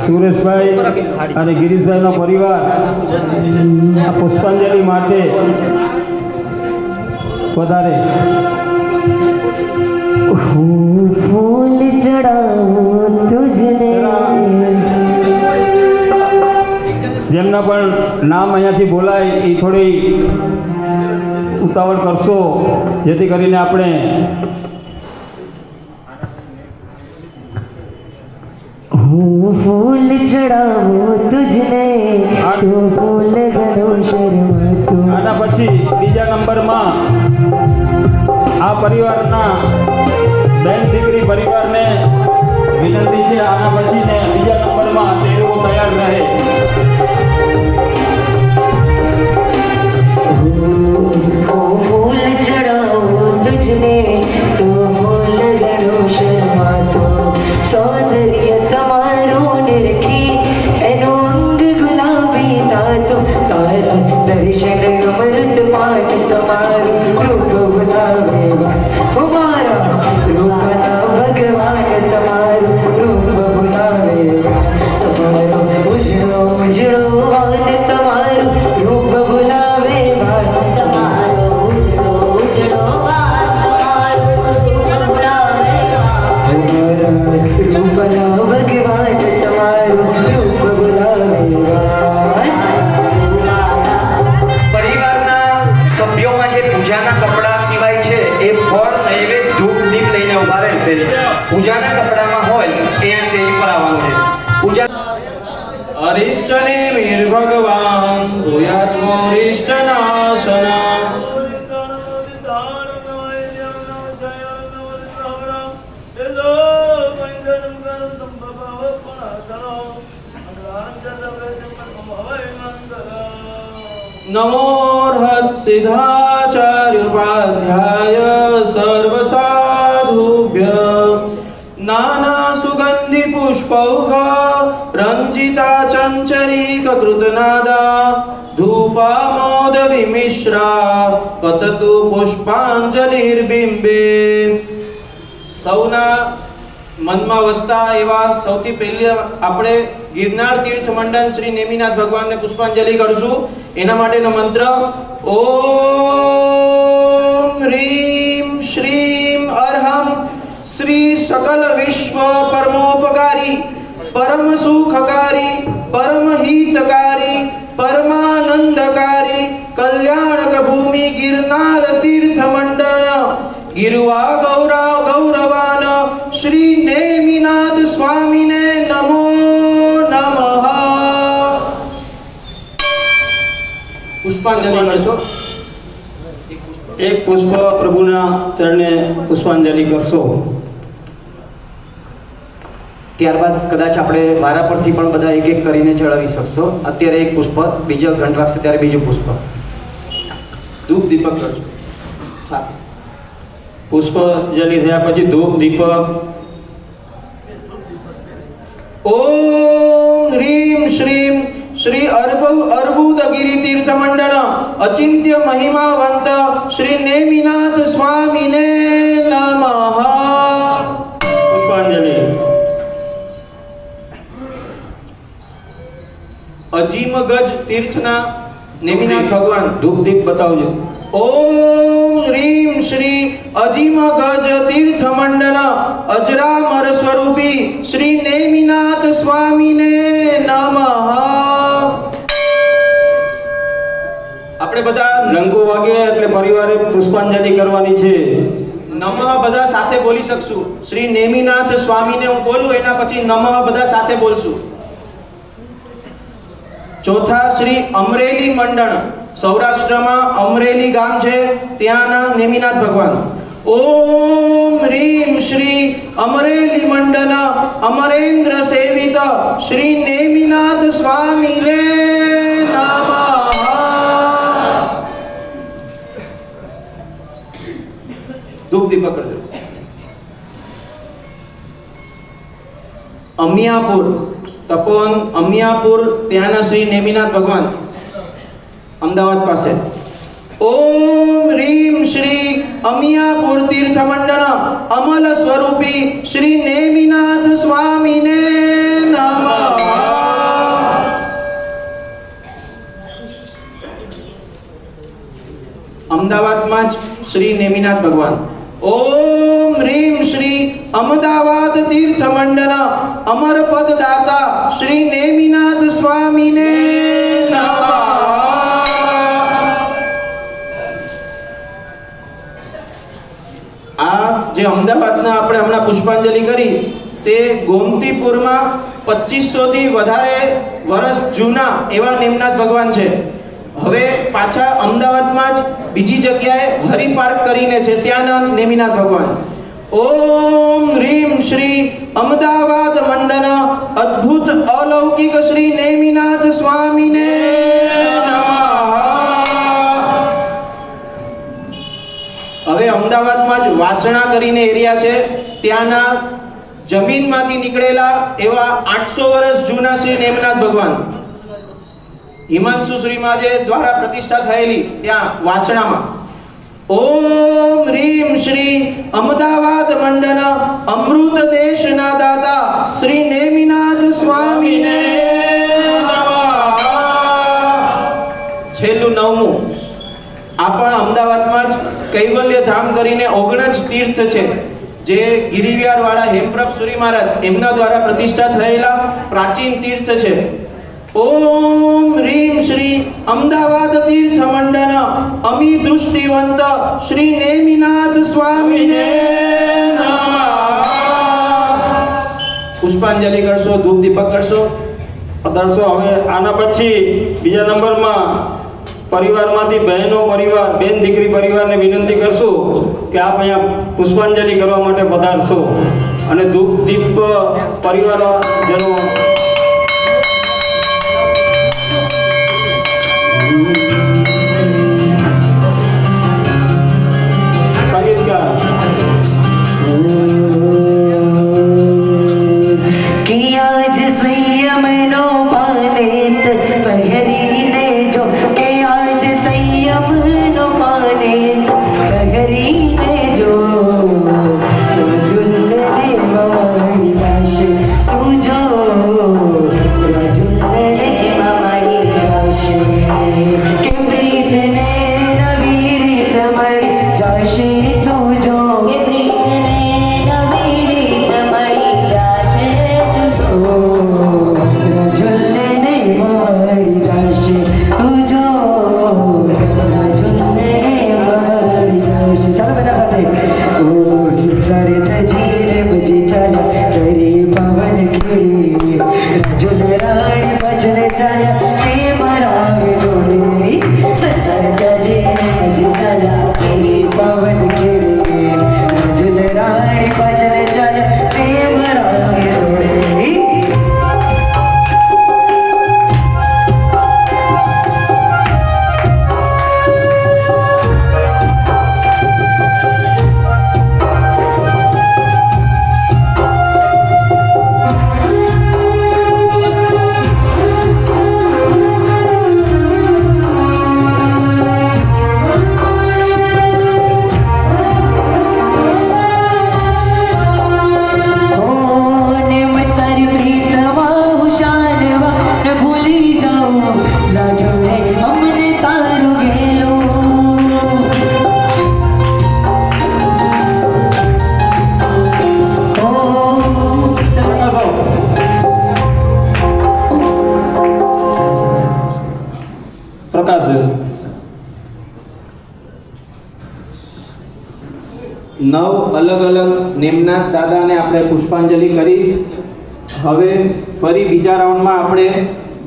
સુરેશભાઈ અને ગિરીશભાઈનો પરિવાર આ પુષ્પાંજલિ માટે વધારે फूल चढ़ाऊं तुझने। જેમના પણ નામ અહીંયાથી બોલાય એ થોડી ઉતાવળ કરશો જેથી કરીને આપણે फूल चढ़ाऊं तुझने तू फूल गनो शर्मा तू। આના પછી બીજા નંબરમાં આ પરિવારના બેન દીકરી પરિવારને વિનંતી છે આના પછી ને બીજા નંબરમાં તે લોકો તૈયાર રહે। फूल चढ़ाऊं तुझने तू फूल गनो शर्मा तू। सौंदर्य તમારું નિરખી એનો અંગ ગુલાબી તાતો તારા દર્શન અમૃત પાન તમારું રૂપ બોલાવે મારા રૂપના ભગવાન તમારું રૂપ બોલાવે તમારો ઉજળો ઉજળો વાન તમારું રૂપ બોલાવે તમારો ઉજળો ઉજળો વાન તમારું રૂપ બોલાવે રૂપના ભગવાન તમારું રૂપ બોલાવે। પરિવારના સભ્યોમાં જે પૂજાના કપડા સિવાય છે એ ફળ નૈવેદ્ય ધૂપ દીપ લઈને ઉભા રહેશે। પૂજાના કપડામાં હોય એ સ્ટેજ પર આવવાનું છે। પૂજા અરિષ્ટને મીર ભગવાન ભૂયાત્મોરિષ્ટનાશન નમોર્હત સિદ્ધાચાર્યોપાધ્યાય સર્વસાધુભ્ય નાના સુગંધિ પુષ્પૌઘ રંજિતા ચંચરીક કૃતનાદા ધૂપામોદ વિમિશ્રા પતતુ પુષ્પાંજલિર્બિંબે। સૌના મનમાં વસતા એવા સૌથી પહેલી આપણે ગિરનાર તીર્થ મંડળ શ્રી નેમિનાથ ભગવાનને પુષ્પાંજલિ કરશું। એના માટેનો મંત્ર ઓમ હ્રીમ શ્રીમ અર્હમ શ્રી સકલ વિશ્વ પરમોપકારી પરમ સુખકારી પરમ હિતકારી પરમાનંદકારી કલ્યાણક ભૂમિ ગિરનાર તીર્થ મંડળ ગિરવા ગૌરવ ગૌરવાન શ્રી નેમિનાથ સ્વામીને નમો નમઃ। પુષ્પાંજલિ કરશો। એક પુષ્પ પ્રભુના ચરણે પુષ્પાંજલિ કરશો। ત્યારબાદ કદાચ આપણે વારા પરથી પણ બધા એક એક કરીને ચડાવી શકશો। અત્યારે એક પુષ્પ, બીજો ઘંટ વાગશે ત્યારે બીજું પુષ્પ। ધૂપ દીપક કરશો સાથે। પુષ્પાંજલિ થયા પછી ધૂપ દીપક ઓમ હ્રીમ શ્રીમ શ્રી અર્બુદગીરી તીર્થ મંડળ અચિંત્ય મહિમાવંત શ્રી નેમિનાથ સ્વામીને નમઃ। પુષ્પાંજલિ અજીમ ગજ તીર્થના નેમિનાથ ભગવાન ધૂપ દીપ બતાવજો। ઓમ હ્રીમ શ્રી અજીમ ગજ તીર્થ મંડળ અજરામર સ્વરૂપી શ્રી નેમિનાથ સ્વામીને નમઃ। આપણે બધા લંકો વાગે એટલે પરિવારે પુષ્પાંજલિ કરવાની છે। નમઃ બધા સાથે બોલી શકશું। શ્રી નેમિનાથ સ્વામીને હું બોલું એના પછી નમઃ બધા સાથે બોલશું। ચોથા શ્રી અમરેલી મંડળ સૌરાષ્ટ્રમાં અમરેલી ગામ છે ત્યાંના નેમિનાથ ભગવાન। ઓમ હ્રીમ શ્રી અમરેલી મંડળ અમરેન્દ્ર સેવિત શ્રી નેમિનાથ સ્વામીને નમઃ। ધૂપ દીપક કરજો। અમિયાપુર તપોવન અમિયાપુર ત્યાંના શ્રી નેમિનાથ ભગવાન અમદાવાદ પાસે। ઓમ હ્રીમ શ્રી અમિયાપુર તીર્થ મંડળ અમલ સ્વરૂપી શ્રી નેમિનાથ સ્વામીને નમઃ। શ્રી નેમિનાથ ભગવાન. ઓમ રીમ શ્રી અમદાવાદ તીર્થ મંડન અમર પદ દાતા શ્રી નેમિનાથ સ્વામીને નમઃ. આ જે અમદાવાદના આપણે હમણાં પુષ્પાંજલિ કરી તે ગોમતીપુરમાં 2500 થી વધારે વર્ષ જૂના એવા નેમનાથ ભગવાન છે. હવે પાછા અમદાવાદમાં જ બીજી જગ્યાએ હરિ પાર્ક કરીને છે, ત્યાંના નેમિનાથ ભગવાન. ઓમ રીમ શ્રી અમદાવાદ મંડન અદ્ભુત અલૌકિક શ્રી નેમિનાથ સ્વામીને નમઃ. હવે અમદાવાદમાં જ વાસણા કરીને એરિયા છે, ત્યાંના જમીનમાંથી નીકળેલા એવા 800 વર્ષ જૂના શ્રી નેમનાથ ભગવાન હિમાંશુ શ્રીમાં જે દ્વારા પ્રતિષ્ઠા થયેલી ત્યાં વાસણામાં. ઓમ રીમ શ્રી અમદાવાદ મંડન અમૃત દેશના દાતા શ્રી નેમિનાથ સ્વામીને નમઃ. છેલ્લું 9મું આ પણ અમદાવાદમાં જ કૈવલ્ય ધામ કરીને 19 તીર્થ છે, જે ગિરિવ્યાર વાળા હેમપ્રભ સુરી મહારાજ એમના દ્વારા પ્રતિષ્ઠા થયેલા પ્રાચીન તીર્થ છે. ઓમ રીમ શ્રી અમદાવાદ તીર્થ મંડન અમી દૃષ્ટિવંત શ્રી નેમિનાથ સ્વામીને નમઃ. પુષ્પાંજલિ કરશો, ધૂપ દીપક કરશો. પધારશો. હવે આના પછી બીજા નંબરમાં પરિવારમાંથી બહેનો પરિવાર, બેન દીકરી પરિવારને વિનંતી કરશું કે આપ અહીંયા પુષ્પાંજલિ કરવા માટે પધારશો અને ધૂપ દીપ પરિવારજનો સંગીતકાર कि आज संयम नो पानेत पहरीने जो कि आज संयम नो पानेत पहरीने जो रजुल्ले देवाणी दाश तू जो रजुल्ले देवाणी दाश के प्रीत ने नवीरित मणि जाशे तू जो કે પ્રીતને નવી રીત મળી જાશે તુજો. રજુલને નહીં મળી જશે તુજો, રજુલને મળી જશે. ચાલો બધા સાથે. ઓ સંસારે તજીને બજી ચાલ્યા કરી પવન ખીડી, રજુલ રાણી ભજને ચાલ્યા તે મારા જોડે. સંસાર તજીને બજી ચાલ્યા કરી પવન ખીડી, રજુલ રાણી ભજને ચાલ્યા તે મારા જોડે. પ્રકાશ નવ અલગ અલગ નેમનાથ દાદાને આપણે પુષ્પાંજલિ કરી. હવે ફરી બીજા રાઉન્ડમાં આપણે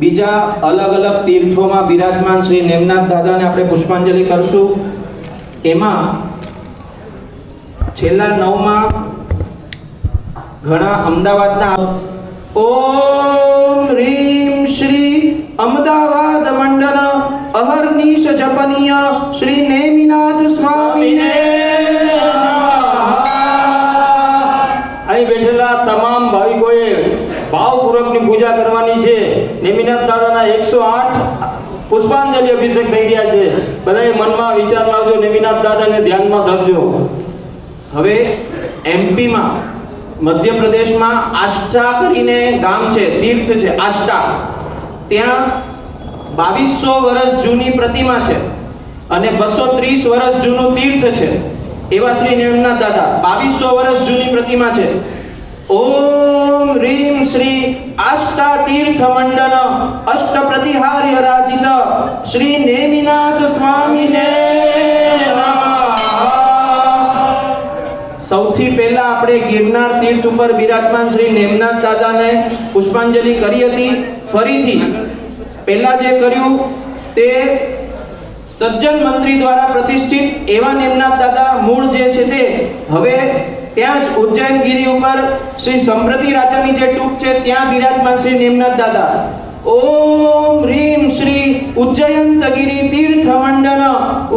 બીજા અલગ અલગ તીર્થોમાં બિરાજમાન શ્રી નેમનાથ દાદાને આપણે પુષ્પાંજલિ કરશું. એમાં છેલ્લા 9માં ઘણા અમદાવાદના. ઓમ રીમ શ્રી અમદાવાદ મંડન અહર્નિશ જપનીય શ્રી નેમિનાથ સ્વામીને અહીં બેઠેલા તમામ ભાવિકોએ ભાવપૂર્વકની પૂજા કરવાની છે. નેમિનાથ દાદાના 108 પુષ્પાંજલિ અભિષેક થઈ રહ્યા છે. બધાએ મનમાં વિચાર લાવજો, નેમિનાથ દાદાને ધ્યાનમાં ધરજો. હવે એમપીમાં મધ્યપ્રદેશમાં આષ્ટા કરીને ગામ છે, તીર્થ છે આષ્ટા. ત્યાં 2200 વર્ષ જૂની પ્રતિમા છે. અને 230 વર્ષ જૂનું તીર્થ છે એવા શ્રી નેમનાથ દાદા 2200 વર્ષ જૂની પ્રતિમા છે. ઓમ રીમ શ્રી આષ્ટા તીર્થ મંડન અષ્ટ પ્રતિહાર્ય રાજિત શ્રી નેમિનાથ સ્વામીને નમઃ. સૌથી પહેલા આપણે ગિરનાર તીર્થ ઉપર બિરાજમાન શ્રી નેમનાથ દાદાને પુષ્પાંજલિ કરી હતી. ફરીથી પહેલા જે કર્યું તે સજ્જન મંત્રી દ્વારા પ્રતિષ્ઠિત એવા નેમનાથ દાદા મૂળ જે છે તે હવે ત્યાં જ ઉજ્જૈન ગિરી ઉપર શ્રી સંપ્રતિ રાજાની જે ટૂંક છે ત્યાં બિરાજમાન શ્રી નેમનાથ દાદા. ઓમ રીમ શ્રી ઉજ્જયંત ગિરી તીર્થ મંડન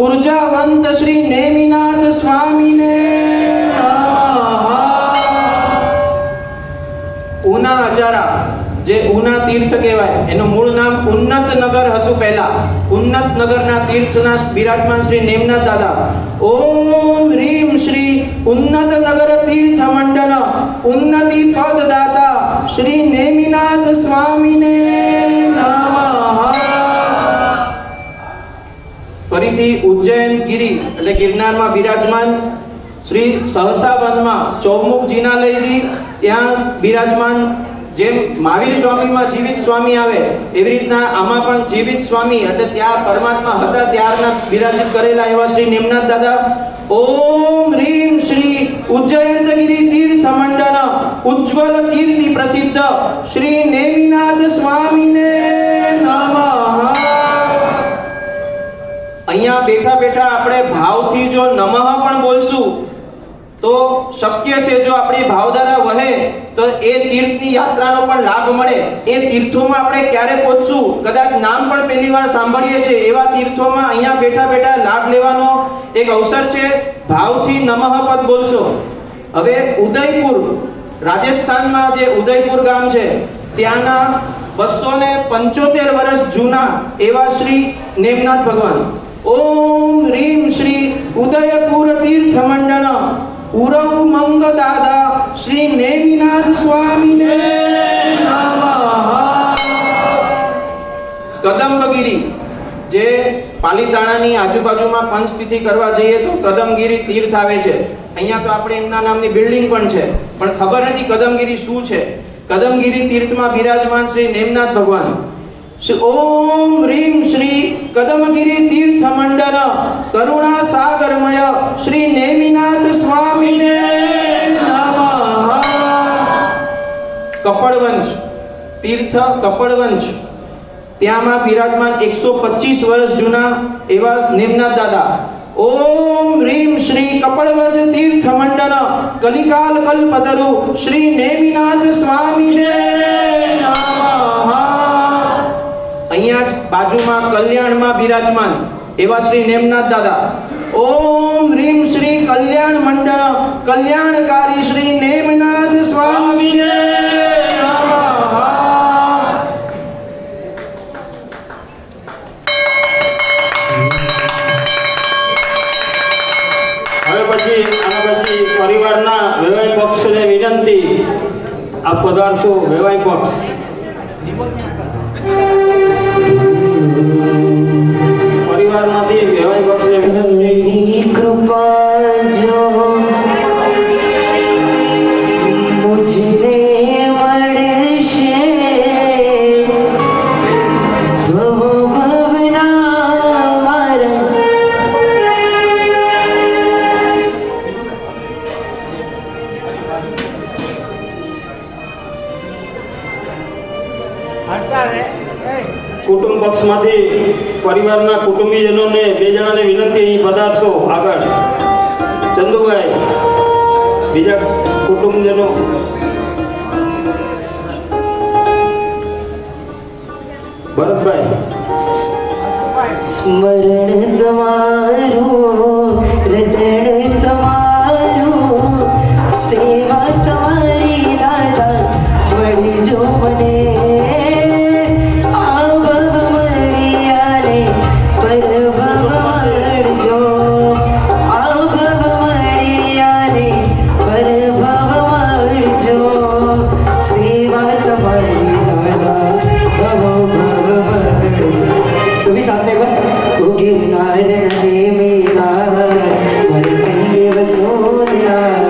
ઉર્જાવંત શ્રી નેમિનાથ સ્વામીને નમઃ. ઉના અજારા જે ઉના તીર્થ કહેવાય એનું મૂળ નામ ઉન્નત નગર હતું પહેલા. ઉન્નત નગરના તીર્થના બિરાજમાન શ્રી નેમનાથ દાદા. ઓમ રીમ શ્રી ઉન્નત નગર તીર્થ મંડન ઉન્નતિ પદ દાતા શ્રી નેમિનાથ સ્વામીને નમઃ. ફરીથી ઉજ્જૈન ગિરી એટલે ગિરનારમાં બિરાજમાન શ્રી સહસા વનમાં ચૌમુખ જીનાલયજી ત્યાં બિરાજમાન. જેમ મહાવીર સ્વામીમાં જીવિત સ્વામી આવે એવી રીતના આમાં પણ જીવિત સ્વામી એટલે ત્યાં પરમાત્મા હતા ત્યારના બિરાજિત કરેલા એવા શ્રી નેમનાથ દાદા. ઓમ રીમ શ્રી ઉજ્જયંતગિરી તીર્થ મંડન ઉજ્જવલ કીર્તિ પ્રસિદ્ધ શ્રી નેમિનાથ સ્વામીને નમઃ. અહીંયા બેઠા બેઠા આપણે ભાવથી જો નમઃ પણ બોલશું તો શક્ય છે જો આપણી ભાવધારા વહે તો એ તીર્થની યાત્રાનો પણ લાભ મળે. એ તીર્થોમાં આપણે ક્યારે પહોંચશું કદાચ નામ પણ પહેલી વાર સાંભળીએ છીએ એવા તીર્થોમાં અહીંયા બેઠા બેઠા લાભ લેવાનો એક અવસર છે. ભાવથી નમઃ પદ બોલશો. હવે ઉદયપુર રાજસ્થાનમાં જે ઉદયપુર ગામ છે ત્યાંના 275 વર્ષ જૂના એવા શ્રી નેમનાથ ભગવાન. ઓમ રીમ શ્રી ઉદયપુર તીર્થ મંડન ઉરવ મંગ દાદા શ્રી નેમિનાથ સ્વામીને નમઃ. કદંબગીરી જે પાલીતાણાની આજુબાજુમાં પંચતિથિ કરવા જઈએ તો કદમગીરી તીર્થ આવે છે. અહીંયા તો આપણે એમના નામની બિલ્ડિંગ પણ છે પણ ખબર નથી કદમગીરી શું છે. કદમગીરી તીર્થમાં બિરાજમાન શ્રી નેમનાથ ભગવાન. ઓમ રીમ શ્રી કદમગિરી તીર્થ મંડન કરુણા સાગરમય શ્રી નેમિનાથ સ્વામીને નમઃ. કપડવંશ તીર્થ કપડવંશ ત્યાંમાં બિરાજમાન 125 વર્ષ જૂના એવા નેમનાથ દાદા. ઓમ રીમ શ્રી કપડવંજ તીર્થ મંડન કલિકાલ કલ્પતરુ શ્રી નેમિનાથ સ્વામીને નમઃ. અહીંયા જ બાજુમાં કલ્યાણમાં બિરાજમાન એવા શ્રી નેમનાથ દાદા. ઓમ રીમ શ્રી કલ્યાણ મંડળ કલ્યાણકારી શ્રી નેમનાથ સ્વામીને નમઃ. હવે પછી આના પછી પરિવારના વેવાઈ પક્ષને વિનંતી આપ પધારશો. વેવાઈ પક્ષ પરિવારમાંથી વેવાઈ પક્ષને વિનંતી. तेरी कृपा जो मुझने મળશે ભવના મારા. કુટુંબ પક્ષમાંથી પરિવારના કુટુંબીજનોને 2 જણાને વિનંતી અહીં પધારશો આગળ. ચંદુભાઈ બીજા કુટુંબજનો ભરતભાઈ. સ્મરણ તમારું રટણ તમારું સેવા તમારી દાદા મળજો મને. આ ભવ મળ્યાને પરભવ મળજો. આ ભવ મળ્યાને પરભવ મળજો. સેવા તમારી દાદા ભવ ભવ મળજો. सभी साथ में गिरनार સોનાર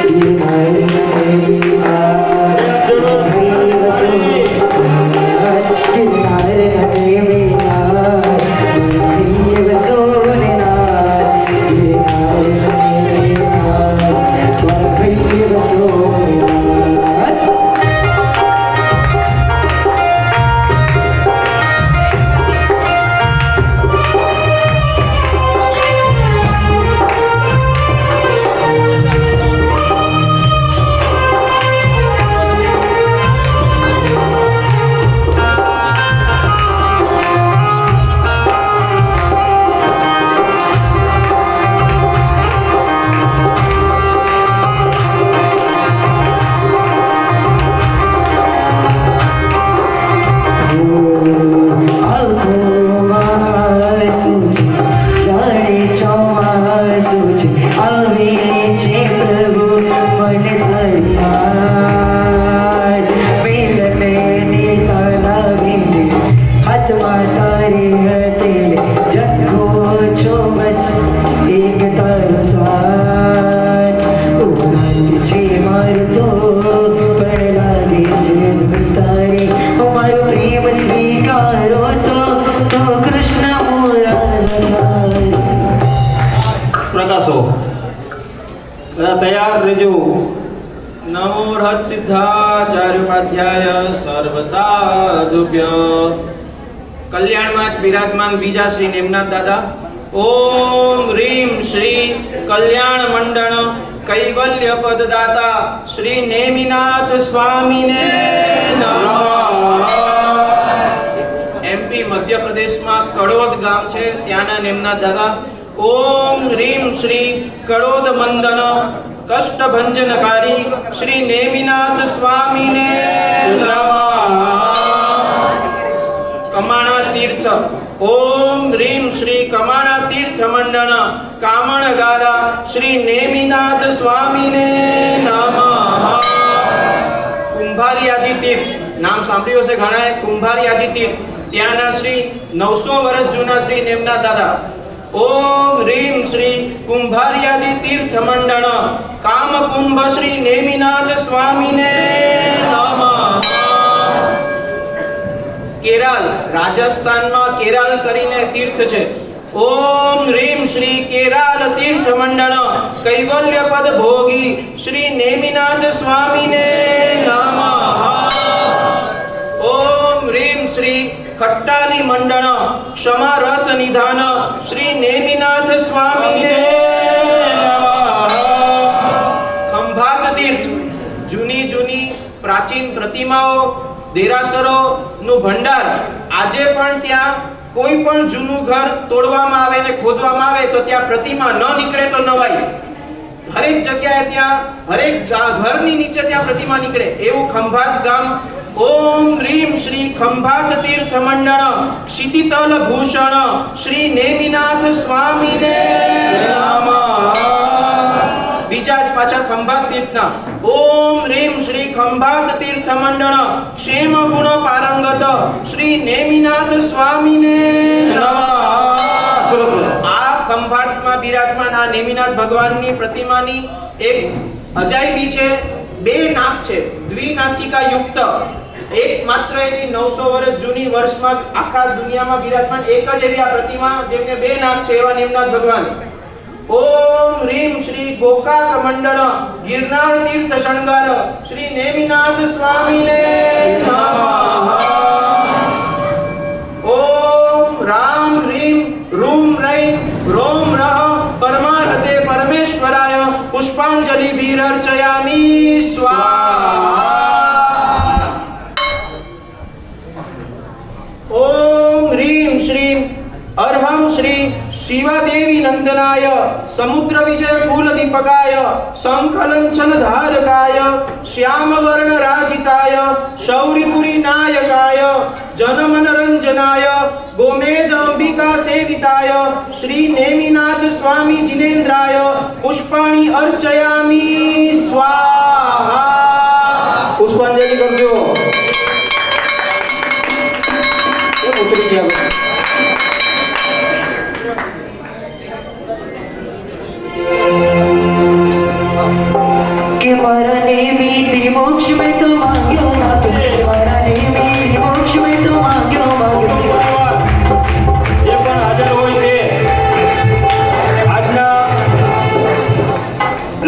ગિરનાર દેવીનાર ગરીબ સોનાર ગિરનાર દેવીનાર ગરીબ સોનાર ગિરનાર દેવીનાર ગરીબ સોનાર પ્રકાશો બધા તૈયાર રહેજો. નમો હૃત સિદ્ધાચાર્યોપાધ્યાય સર્વ સાધુભ્ય. કલ્યાણમાં જ બિરાજમાન બીજા શ્રી નેમનાથ દાદા. ઓમ રીમ શ્રી કલ્યાણ મંડળ કૈવલ્ય પદદાતા શ્રી નેમિનાથ સ્વામીને નમઃ. એમપી મધ્યપ્રદેશમાં કડોદ ગામ છે, ત્યાંના નેમનાથ દાદા. ઓમ રીમ શ્રી કડોદ મંદન કષ્ટભંજનકારી શ્રી નેમિનાથ સ્વામીને નમઃ. કમાણા તીર્થ. ઓમ રીમ શ્રી કમાણા તીર્થ મંડળ કામણગારા શ્રી નેમિનાથ સ્વામીને નમઃ. કુંભારિયાજી તીર્થ નામ સાંભળ્યું હશે ઘણાએ. કુંભારિયાજી તીર્થ ત્યાંના શ્રી 900 વર્ષ જૂના શ્રી નેમનાથ દાદા. ઓમ રીમ શ્રી કુંભારિયાજી તીર્થ મંડળ કામકુંભ શ્રી નેમિનાથ સ્વામીને નમઃ. કેરાલ રાજસ્થાનમાં કેરાલ કરીને તીર્થ છે. ઓમ રીમ શ્રી કેરાલ તીર્થ મંડળ કૈવલ્ય પદ ભોગી શ્રી નેમિનાથ સ્વામીને નમઃ. ઓમ રીમ શ્રી ખટ્ટાલી મંડળ ક્ષમા રસ નિધાન શ્રી નેમિનાથ સ્વામીને નમઃ. ખંભાત તીર્થ જૂની જૂની પ્રાચીન પ્રતિમાઓ દેરાસરો નું ભંડાર. આજે પણ ત્યાં કોઈ પણ જૂનું ઘર તોડવામાં આવે ને ખોદવામાં આવે તો ત્યાં પ્રતિમા ન નીકળે તો નવાઈ. હરેક જગ્યાએ ત્યાં હરેક ઘરની નીચે ત્યાં પ્રતિમા નીકળે એવું ખંભાત ગામ. ઓમ રીમ શ્રી ખંભાત તીર્થ મંડળ ક્ષિતિતલ ભૂષણ શ્રી નેમિનાથ સ્વામીને નમઃ. બીજા જ પાછા ખંભાત તીર્થના. ઓમ રીમ શ્રી ખંભાત તીર્થ મંડળ ક્ષેમ ગુણ પારંગત શ્રી નેમિનાથ સ્વામીને નમઃ. આ ખંભાતમાં બિરાજમાન આ નેમિનાથ ભગવાનની પ્રતિમાની એક અજાયબી છે. બે નાક છે, દ્વિનાસિકા યુક્ત. એક માત્ર એવી 900 વર્ષ જૂની, વર્ષમાં આખા દુનિયામાં બિરાજમાન એક જ એવી આ પ્રતિમા જેમને બે નાક છે એવા નેમનાથ ભગવાન. ઓમ રીમ શ્રી ગોકાક મંડળ ગિરનાર તીર્થ શણગાર શ્રી નેમિનાથ સ્વામીને નમઃ. ઓમ રામ રીમ રૂમ રૈમ રોમ રહ પરમાર્થે પરમેશ્વરાય પુષ્પાંજલિ ભીરર્ચયામી સ્વાહા. ઓમ રીમ શ્રી અર્હમ શ્રી શિવાદેવી નંદનાય સમુદ્ર વિજય ફૂલ દીપકાય શંખલંછન ધારકાય શ્યામવર્ણ રાજિતાય શૌરીપુરી નાયકાય જનમનરંજનાય ગોમેદ અંબિકા સેવિતાય શ્રી નેમિનાથ સ્વામી જિનેન્દ્રાય પુષ્પાણી અર્ચયામી સ્વાહા. પુષ્પાંજલિ કરજો. એ ઉતરી ગયા. मोक्ष में तो मांग्यो मांग्यो मारा नेमी मोक्ष में तो मांग्यो मांग्यो જે પણ હાજર હોય તે આજના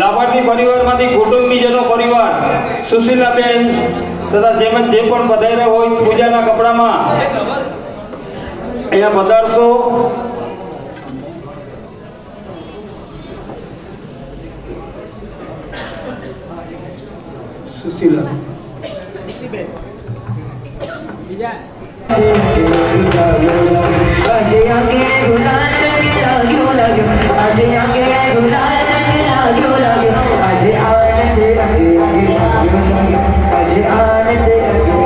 લાભાર્થી પરિવારમાંથી કુટુંબીજનો પરિવાર સુશીલાબેન તથા જે પણ પધાર્યા હોય પૂજાના કપડામાં અહીંયા પધારશો. સુશીલા આજે આંગે ગુલાલ રંગ લાગ્યો લાગ્યો આજે આંગે ગુલાલ રંગ લાગ્યો લાગ્યો આજે આનંદ રંગ લાગ્યો લાગ્યો આજે આનંદ રંગ લાગ્યો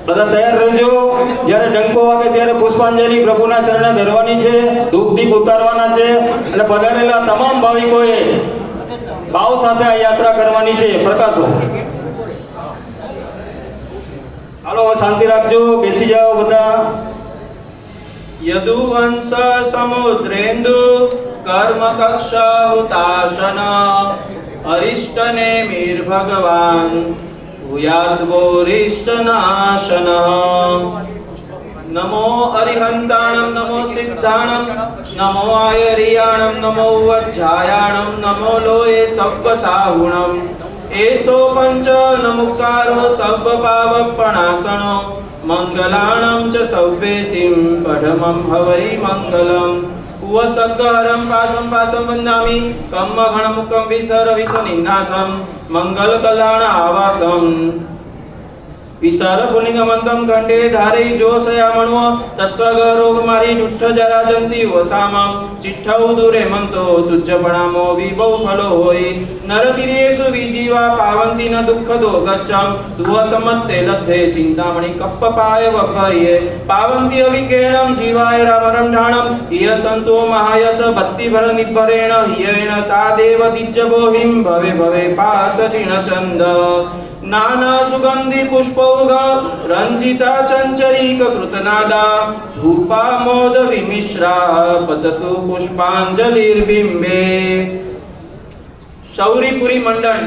બધા તૈયાર રહેજો. જ્યારે ડંકો વાગે ત્યારે પુષ્પાંજલિ પ્રભુના ચરણે ધરવાની છે, ધૂપ દીપ ઉતારવાના છે અને પધારેલા તમામ ભાવિકોએ ભાવ સાથે આ યાત્રા કરવાની છે. પ્રકાશો. હાલો શાંતિ રાખજો, બેસી જાઓ બધા. યદુવંશ સમુદ્રેન્દુ કર્મ કક્ષ હુતાશન અરિષ્ટને મીર ભગવાન ભૂયાદ્વોરિષ્ટનાશન નમો અરિહંતાણમ નમો સિદ્ધાણમ નમો આયરિયાણમ નમો વજ્જાયાણમ નમો લોએ સવ્વસાહુણમ એસો પંચ નમુકારો સવ્વ પાવપણાસણો મંગલાણમ ચ સવ્વેસિમ પઢમં હવૈ મંગલમ ઉવસગ્ગહરં પાસં પાસં વંદામિ કમ્મ ઘણમુખં વિસર વિસનિન્નાસં મંગલ કલ્યાણ આવાસમ વિસર ફુલિંગમંતમ કંઠે ધારૈ જોષયામણો તસ્સગ રોગ મારી દુઠ્ઠ જરાજંતી વસામમ ચિઠ્ઠૌ દુરે મંતો તુજ્જપણામો વિભૌ ફલો હોય નરતિરેષુ વિજીવા પાવંતિ ન દુઃખદો ગચ્છમ તુવ સમત્તે લબ્ધે ચિંતામણી કપ્પપાય વભયે પાવંતિ અવિકેણમ જીવાય રામરંઢાણમ હિય સંતો મહાયસ ભક્તિભર નિભરેણ હિયેણ તાદેવ દિજ્જબોહિમ ભવે ભવે પાસ ચિણચંદ નાના સુગંધી પુષ્પૌઘ રંજિતા ચંચરીક કૃતનાદા ધૂપા મોદ વિમિશ્રા પતતુ પુષ્પાંજલિર્બિંબે. શૌરીપુરી મંડળ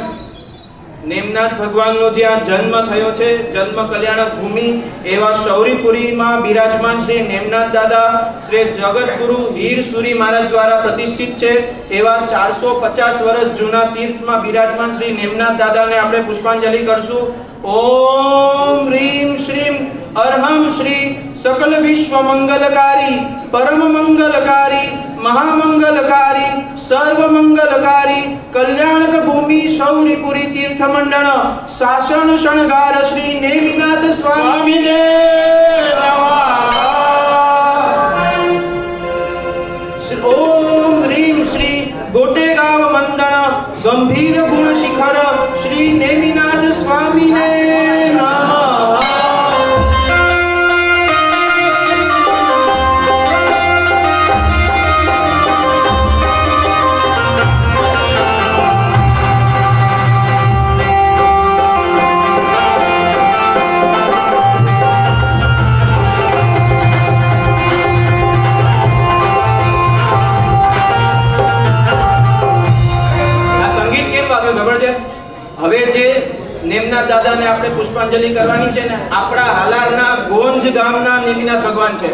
નેમનાથ ભગવાનનો જ્યાં જન્મ થયો છે, જન્મ કલ્યાણક ભૂમિ એવા શૌરીપુરીમાં બિરાજમાન શ્રી નેમનાથ દાદા શ્રી જગતગુરુ હીર સુરી મહારાજ દ્વારા પ્રતિષ્ઠિત છે. એવા 450 વર્ષ જૂના તીર્થમાં બિરાજમાન શ્રી નેમનાથ દાદાને આપણે પુષ્પાંજલિ કરશું. ઓમ રીમ શ્રીમ અર્હમ શ્રી સકલ વિશ્વ મંગલકારી પરમ મંગલકારી મહામંગલકારી સર્વ મંગલકારી કલ્યાણક ભૂમિ શૌરીપુરી તીર્થ મંડળ શાસન શણગાર શ્રી નેમિનાથ સ્વામીને નમઃ. ઓમ રીમ શ્રી ગોટેગાંવ મંડળ ગંભીર ગુણ શિખર શ્રી નેમિનાથ સ્વામીને નમઃ. હવે જે નેમનાથ દાદાને આપણે પુષ્પાંજલિ કરવાની છે ને, આપણા હાલારના ગોંજ ગામના નેમિનાથ ભગવાન છે.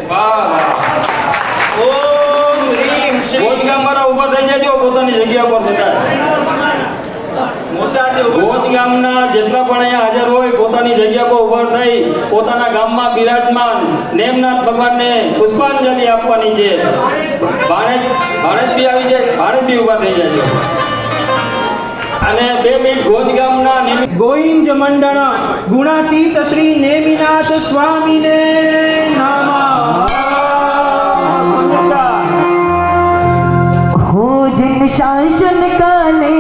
ઓમ રીમ શ્રી ગોંજ ગામવાળા ઊભા થઈ જજો પોતાની જગ્યા પર બધા. મોસા છે ગોંજ ગામના જેટલા પણ અહીંયા હાજર હોય પોતાની જગ્યા પર ઉભા થઈ પોતાના ગામમાં બિરાજમાન નેમનાથ ભગવાનને પુષ્પાંજલિ આપવાની છે. ભાણેજ બી આવી જાય, ભાણેજ બી ઉભા થઈ જાય. અને 2 મિનિટ ગોંજ ગામના નિમિત્ત ગોવિંદ મંડળ ગુણાતીત શ્રી નેમિનાથ સ્વામીને નામા. हो जिन शासन काले